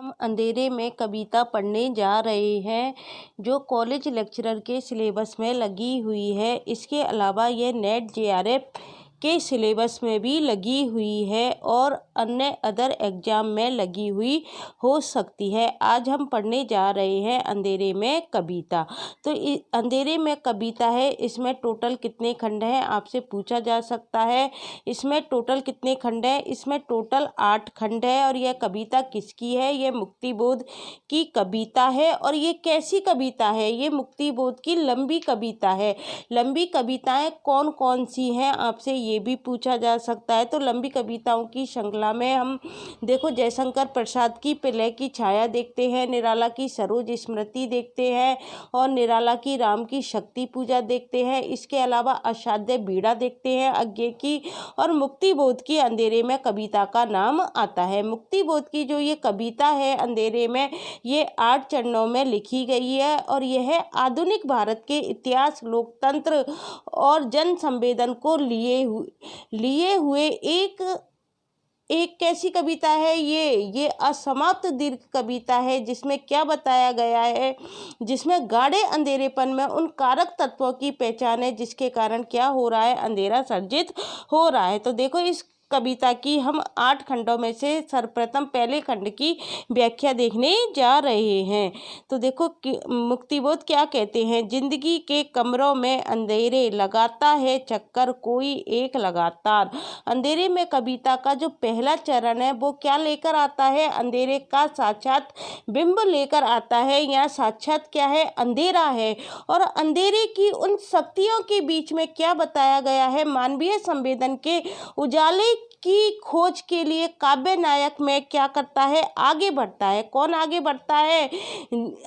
हम अंधेरे में कविता पढ़ने जा रहे हैं जो कॉलेज लेक्चरर के सिलेबस में लगी हुई है। इसके अलावा ये नेट जेआरएफ के सिलेबस में भी लगी हुई है और अन्य अदर एग्ज़ाम में लगी हुई हो सकती है। आज हम पढ़ने जा रहे हैं अंधेरे में कविता। तो अंधेरे में कविता है, इसमें टोटल कितने खंड हैं आपसे पूछा जा सकता है। इसमें टोटल कितने खंड हैं? इसमें टोटल 8 खंड है। और यह कविता किसकी है? ये मुक्तिबोध की कविता है। और ये कैसी कविता है? ये मुक्तिबोध की लंबी कविता है। लंबी कविताएं कौन कौन सी हैं आपसे ये भी पूछा जा सकता है। तो लंबी कविताओं की श्रृंखला में हम देखो जयशंकर प्रसाद की प्रलय की छाया देखते हैं, निराला की सरोज स्मृति देखते हैं और निराला की राम की शक्ति पूजा देखते हैं। इसके अलावा असाध्य बीड़ा देखते हैं अज्ञे की, और मुक्तिबोध की अंधेरे में कविता का नाम आता है। मुक्तिबोध की जो ये कविता है अंधेरे में, ये 8 चरणों में लिखी गई है और यह आधुनिक भारत के इतिहास, लोकतंत्र और जन संवेदन को लिए हुए एक कैसी कविता है? ये असमाप्त दीर्घ कविता है जिसमें क्या बताया गया है, जिसमें गाढ़े अंधेरेपन में उन कारक तत्वों की पहचान है जिसके कारण क्या हो रहा है, अंधेरा सर्जित हो रहा है। तो देखो इस कविता की हम 8 खंडों में से सर्वप्रथम पहले खंड की व्याख्या देखने जा रहे हैं। तो देखो मुक्तिबोध क्या कहते हैं। जिंदगी के कमरों में अंधेरे लगाता है चक्कर कोई एक लगातार। अंधेरे में कविता का जो पहला चरण है वो क्या लेकर आता है? अंधेरे का साक्षात बिंब लेकर आता है। यहाँ साक्षात क्या है? अंधेरा है। और अंधेरे की उन शक्तियों के बीच में क्या बताया गया है? मानवीय संवेदन के उजाले की खोज के लिए काव्य नायक में क्या करता है? आगे बढ़ता है। कौन आगे बढ़ता है?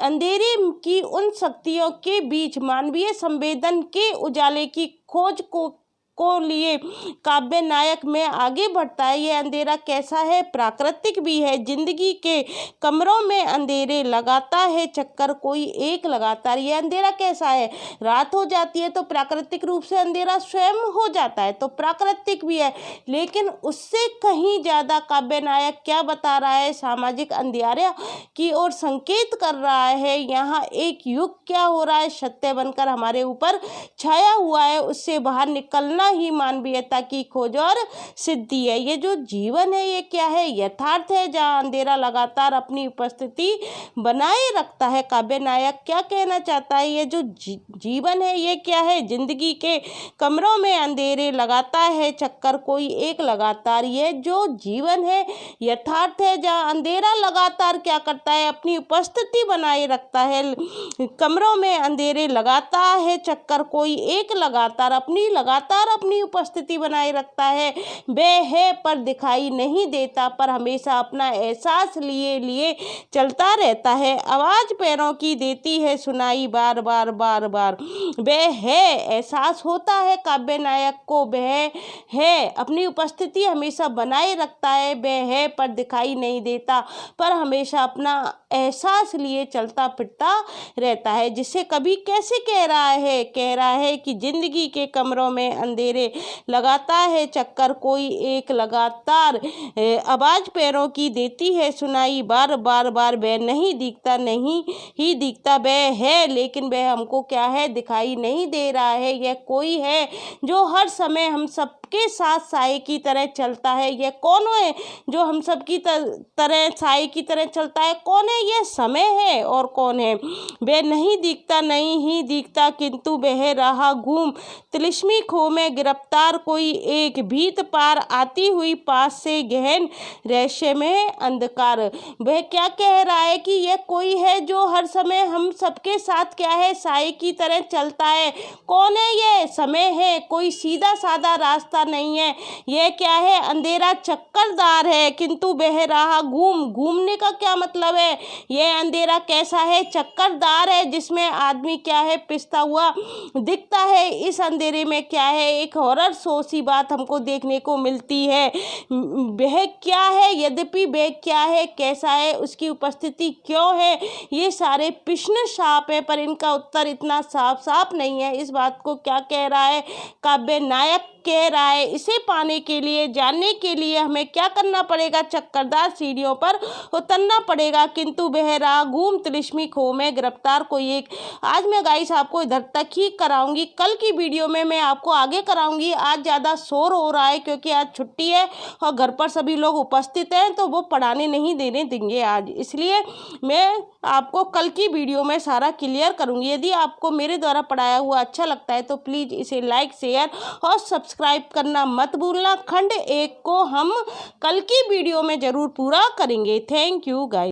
अंधेरे की उन शक्तियों के बीच मानवीय संवेदन के उजाले की खोज को लिए काव्य नायक में आगे बढ़ता है। ये अंधेरा कैसा है? प्राकृतिक भी है। जिंदगी के कमरों में अंधेरे लगाता है चक्कर कोई एक लगातार। ये अंधेरा कैसा है? रात हो जाती है तो प्राकृतिक रूप से अंधेरा स्वयं हो जाता है, तो प्राकृतिक भी है। लेकिन उससे कहीं ज़्यादा काव्य नायक क्या बता रहा है? सामाजिक अंधेरा की ओर संकेत कर रहा है। यहाँ एक युग क्या हो रहा है? सत्य बनकर हमारे ऊपर छाया हुआ है। उससे बाहर निकलना ही मानवीयता की खोज और सिद्धि है। ये जो जीवन है ये क्या है? यथार्थ है जहाँ अंधेरा लगातार अपनी उपस्थिति बनाए रखता है। काव्य नायक क्या कहना चाहता है? ये जो जीवन है ये क्या है? जिंदगी के कमरों में अंधेरे लगाता है चक्कर कोई एक लगातार। ये जो जीवन है यथार्थ है जहाँ अंधेरा लगातार क्या करता है? अपनी उपस्थिति बनाए रखता है। कमरों में अंधेरे लगाता है चक्कर कोई एक लगातार अपनी उपस्थिति बनाए रखता है। वह है पर दिखाई नहीं देता, पर हमेशा अपना एहसास लिए चलता रहता है। आवाज पैरों की देती है सुनाई बार बार बार बार। वह है, एहसास होता है काव्य नायक को। वह है, अपनी उपस्थिति हमेशा बनाए रखता है। वह है पर दिखाई नहीं देता, पर हमेशा अपना एहसास लिए चलता फिरता रहता है। जिसे कभी कैसे कह रहा है? कह रहा है कि जिंदगी के कमरों में अंधेरे लगाता है चक्कर कोई एक लगातार। आवाज पैरों की देती है सुनाई बार बार बार। वह नहीं दिखता वह है, लेकिन वह हमको क्या है? दिखाई नहीं दे रहा है। यह कोई है जो हर समय हम सबके साथ साए की तरह चलता है। यह कौन है जो हम सब की तरह साए की तरह चलता है? कौन है? यह समय है। और कौन है? वह नहीं दिखता किंतु बह रहा घूम तिलिस्मी खो में गिरफ्तार कोई एक भीत पार आती हुई पास से गहन रहस्य में अंधकार। वह क्या कह रहा है? कि यह कोई है जो हर समय हम सबके साथ क्या है? साए की तरह चलता है। कौन है? यह समय है। कोई सीधा साधा रास्ता नहीं है। यह क्या है? अंधेरा चक्करदार है किंतु बह रहा घूमने का क्या मतलब है? यह अंधेरा कैसा है? चक्करदार है, जिसमें आदमी क्या है? पिसता हुआ दिखता है। इस अंधेरे में क्या है? एक हॉरर शो सी बात हमको देखने को मिलती है। वह क्या है? यद्यपि वह क्या है, कैसा है, उसकी उपस्थिति क्यों है, ये सारे प्रश्न साफ है, पर इनका उत्तर इतना साफ नहीं है। इस बात को क्या कह रहा है काव्य नायक? कह रहा है। इसे पाने के लिए, जानने के लिए हमें क्या करना पड़ेगा? चक्करदार सीढ़ियों पर उतरना पड़ेगा। किंतु वह राह घूम तिलिस्मी खो में गिरफ्तार कोई एक। आज मैं गाइस आपको इधर तक ही कराऊंगी, कल की वीडियो में मैं आपको आगे कराऊंगी। आज ज़्यादा शोर हो रहा है क्योंकि आज छुट्टी है और घर पर सभी लोग उपस्थित हैं, तो वो पढ़ाने नहीं देने देंगे आज, इसलिए मैं आपको कल की वीडियो में सारा क्लियर करूंगी। यदि आपको मेरे द्वारा पढ़ाया हुआ अच्छा लगता है तो प्लीज़ इसे लाइक, शेयर और सब्सक्राइब करना मत भूलना। खंड 1 को हम कल की वीडियो में ज़रूर पूरा करेंगे। Thank you guys.